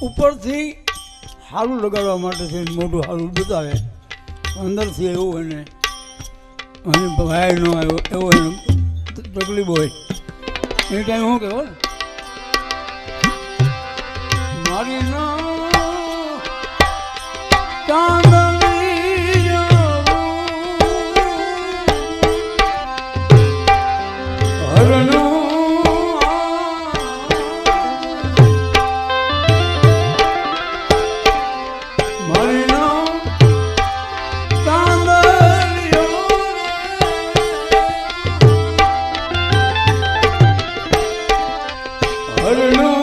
ઉપરથી સારું લગાડવા માટે છે, મોઢું સારું બતાવે, અંદરથી એવું એને અને ભાઈ ન આવ્યો એવો એને તકલીફ હોય એ ટાઈમ શું કહેવાય મારી હરનો